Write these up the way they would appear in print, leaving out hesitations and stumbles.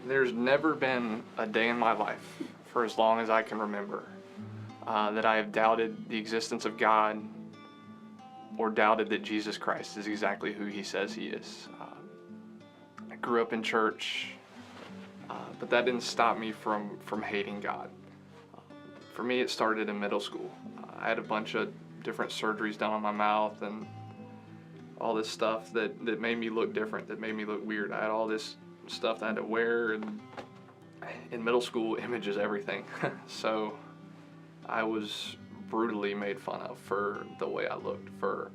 There's never been a day in my life, for as long as I can remember, that I have doubted the existence of God or doubted that Jesus Christ is exactly who he says he is. I grew up in church, but that didn't stop me from hating God. For me, it started in middle school. I had a bunch of different surgeries done on my mouth and all this stuff that made me look different, that made me look weird. I had all this stuff that I had to wear, and in middle school, image is everything. So I was brutally made fun of for the way I looked, for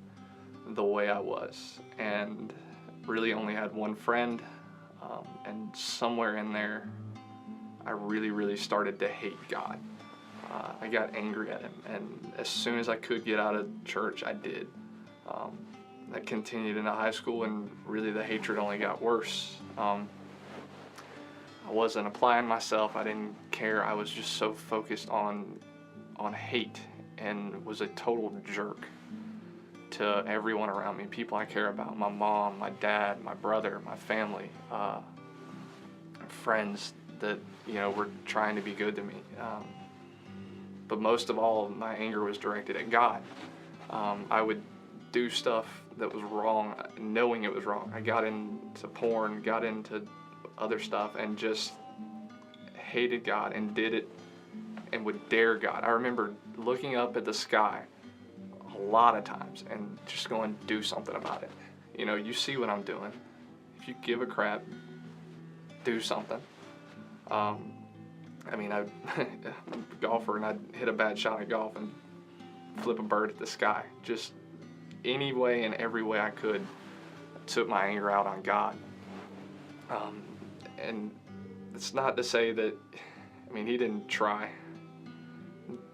the way I was, and really only had one friend, and somewhere in there, I really started to hate God. I got angry at him, and as soon as I could get out of church, I did. That continued into high school, and really the hatred only got worse. I wasn't applying myself. I didn't care. I was just so focused on hate, and was a total jerk to everyone around me, people I care about, my mom, my dad, my brother, my family, friends that were trying to be good to me. But most of all, my anger was directed at God. I would do stuff that was wrong, knowing it was wrong. I got into porn, got into other stuff, and just hated God and did it and would dare God. I remember looking up at the sky a lot of times and just going, do something about it. You see what I'm doing. If you give a crap, do something. I'm a golfer, and I'd hit a bad shot at golf and flip a bird at the sky. Just any way and every way I could, took my anger out on God. And it's not to say that, he didn't try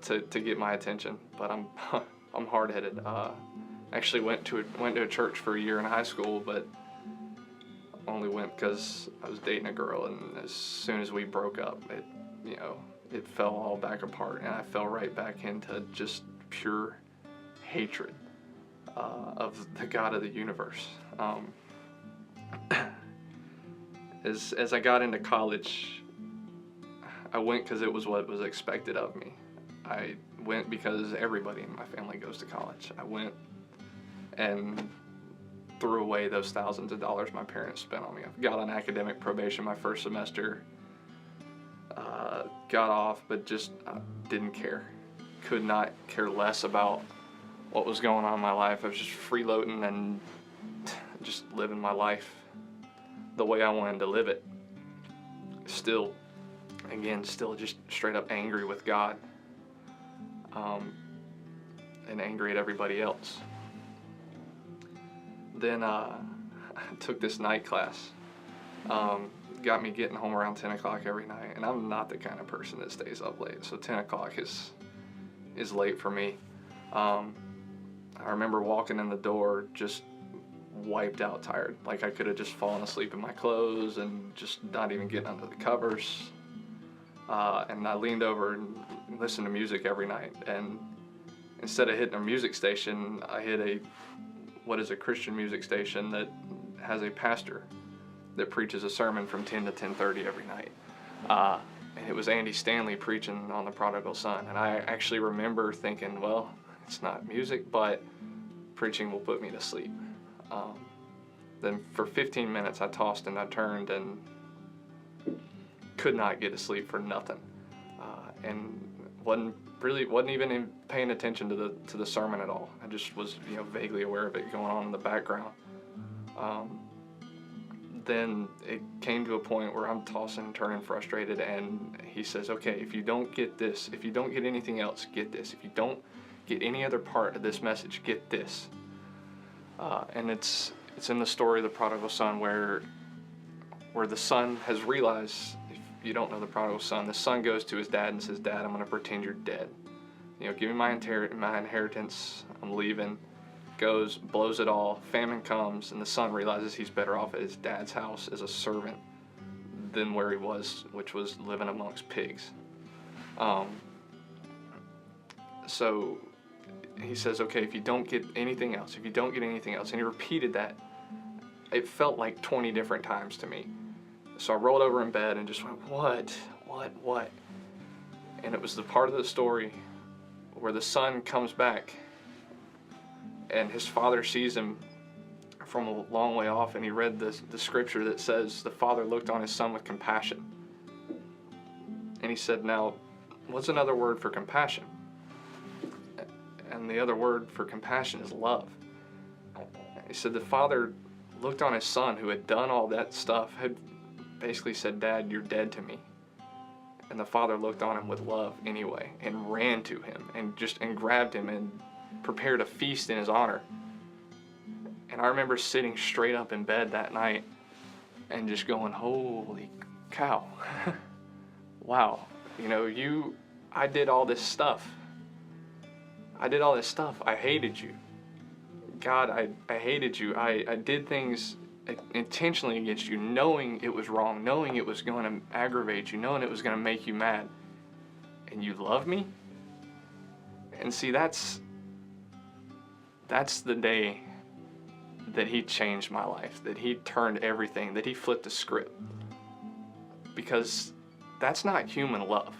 to get my attention, but I'm hard-headed. Actually went to a church for a year in high school, but only went because I was dating a girl, and as soon as we broke up, it fell all back apart, and I fell right back into just pure hatred of the God of the universe. As I got into college, I went because it was what was expected of me. I went because everybody in my family goes to college. I went and threw away those thousands of dollars my parents spent on me. I got on academic probation my first semester, got off, but just didn't care. Could not care less about what was going on in my life. I was just freeloading and just living my life the way I wanted to live it. Still just straight up angry with God, and angry at everybody else. Then I took this night class. Got me getting home around 10 o'clock every night, and I'm not the kind of person that stays up late, so 10 o'clock is late for me. I remember walking in the door just wiped out, tired. Like I could have just fallen asleep in my clothes and just not even getting under the covers. And I leaned over and listened to music every night, and instead of hitting a music station, I hit a Christian music station that has a pastor that preaches a sermon from 10 to 10:30 every night. And it was Andy Stanley preaching on the prodigal son. And I actually remember thinking, well, it's not music, but preaching will put me to sleep. Then for 15 minutes I tossed and I turned and could not get to sleep for nothing. And wasn't even paying attention to the sermon at all. I just was vaguely aware of it going on in the background. Then it came to a point where I'm tossing and turning frustrated, and he says, okay, if you don't get this, if you don't get anything else, get this. If you don't get any other part of this message, get this. And it's in the story of the prodigal son where the son has realized, if you don't know the prodigal son, the son goes to his dad and says, Dad, I'm going to pretend you're dead. Give me my inheritance, I'm leaving. Goes, blows it all, famine comes, and the son realizes he's better off at his dad's house as a servant than where he was, which was living amongst pigs. So he says, okay, if you don't get anything else, and he repeated that. It felt like 20 different times to me. So I rolled over in bed and just went, what? And it was the part of the story where the son comes back and his father sees him from a long way off, and he read the scripture that says the father looked on his son with compassion. And he said, now, what's another word for compassion? And the other word for compassion is love. He said the father looked on his son who had done all that stuff, had basically said, Dad, you're dead to me. And the father looked on him with love anyway and ran to him and grabbed him and prepared a feast in his honor. And I remember sitting straight up in bed that night and just going, holy cow. Wow. I did all this stuff. I hated you. God, I hated you. I did things intentionally against you, knowing it was wrong, knowing it was going to aggravate you, knowing it was going to make you mad. And you love me? And see, that's the day that he changed my life, that he turned everything, that he flipped the script. Because that's not human love.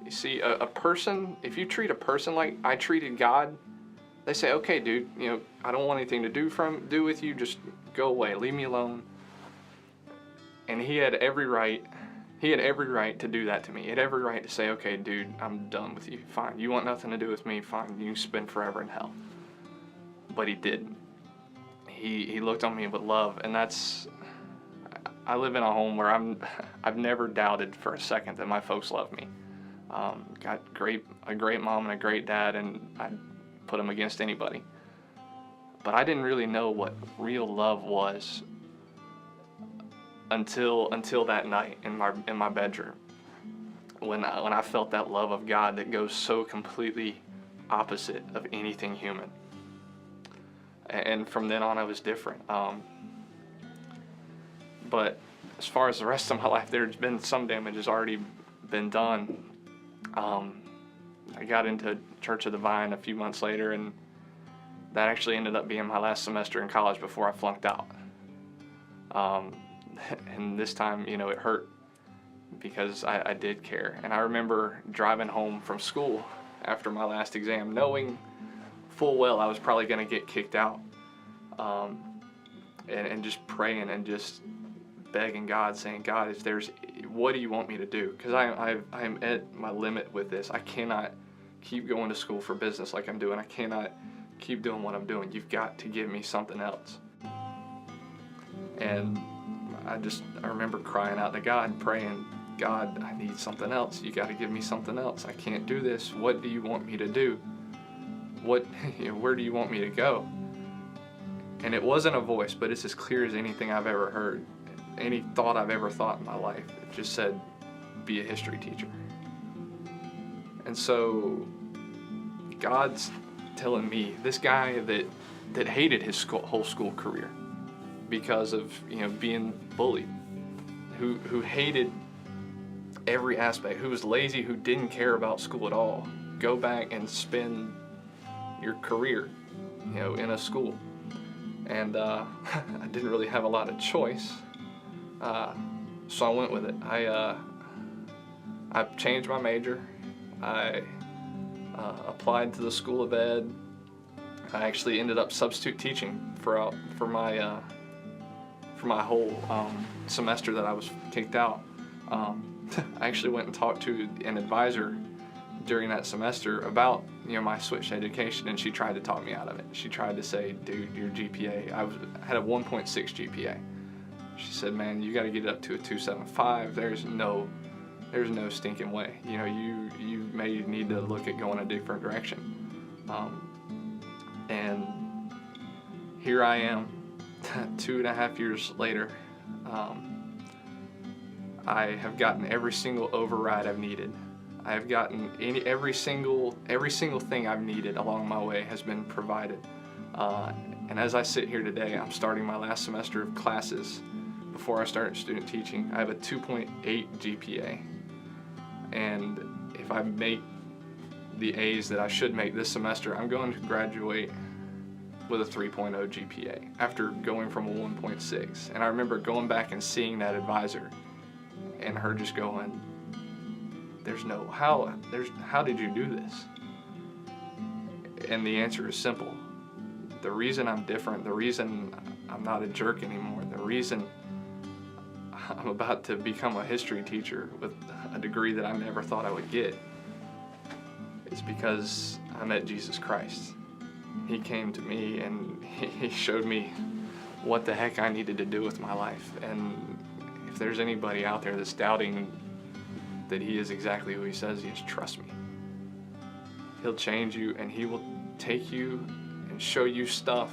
You see, a person, if you treat a person like I treated God, they say, okay, dude, I don't want anything to do with you, just go away, leave me alone. And he had every right to do that to me. He had every right to say, okay, dude, I'm done with you, fine. You want nothing to do with me, fine, you can spend forever in hell. But he didn't. He looked on me with love, and I live in a home where I've never doubted for a second that my folks love me. Got a great mom and a great dad, and I put them against anybody. But I didn't really know what real love was until that night in my bedroom, when I felt that love of God that goes so completely opposite of anything human. And from then on, I was different. But as far as the rest of my life, there's been some damage has already been done. I got into Church of the Vine a few months later, and that actually ended up being my last semester in college before I flunked out. And this time, it hurt because I did care. And I remember driving home from school after my last exam, knowing full well I was probably going to get kicked out, and just praying and just begging God, saying, God, what do you want me to do? Because I am at my limit with this. I cannot keep going to school for business like I'm doing. I cannot keep doing what I'm doing. You've got to give me something else. And I remember crying out to God, praying, God, I need something else. You got to give me something else. I can't do this. What do you want me to do? Where do you want me to go? And it wasn't a voice, but it's as clear as anything I've ever heard, any thought I've ever thought in my life. It just said, be a history teacher. And so God's telling me, this guy that hated his whole school career because of being bullied, who hated every aspect, who was lazy, who didn't care about school at all, go back and spend your career in a school. And I didn't really have a lot of choice, so I went with it. I changed my major. I applied to the School of Ed. I actually ended up substitute teaching for my whole semester that I was kicked out. I actually went and talked to an advisor during that semester about my switch to education, and she tried to talk me out of it. She tried to say, dude, your GPA, I had a 1.6 GPA. She said, man, you got to get it up to a 2.75. There's no stinking way. You may need to look at going a different direction. And here I am 2.5 years later. I have gotten every single override I've needed. I have gotten every single thing I've needed along my way has been provided. And as I sit here today, I'm starting my last semester of classes before I start student teaching. I have a 2.8 GPA. And if I make the A's that I should make this semester, I'm going to graduate with a 3.0 GPA after going from a 1.6. And I remember going back and seeing that advisor and her just going, how did you do this? And the answer is simple. The reason I'm different, the reason I'm not a jerk anymore, the reason I'm about to become a history teacher with a degree that I never thought I would get is because I met Jesus Christ. He came to me and he showed me what the heck I needed to do with my life. And if there's anybody out there that's doubting that he is exactly who he says he is, trust me. He'll change you and he will take you and show you stuff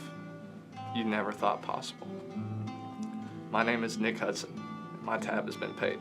you never thought possible. My name is Nick Hudson. My tab has been paid.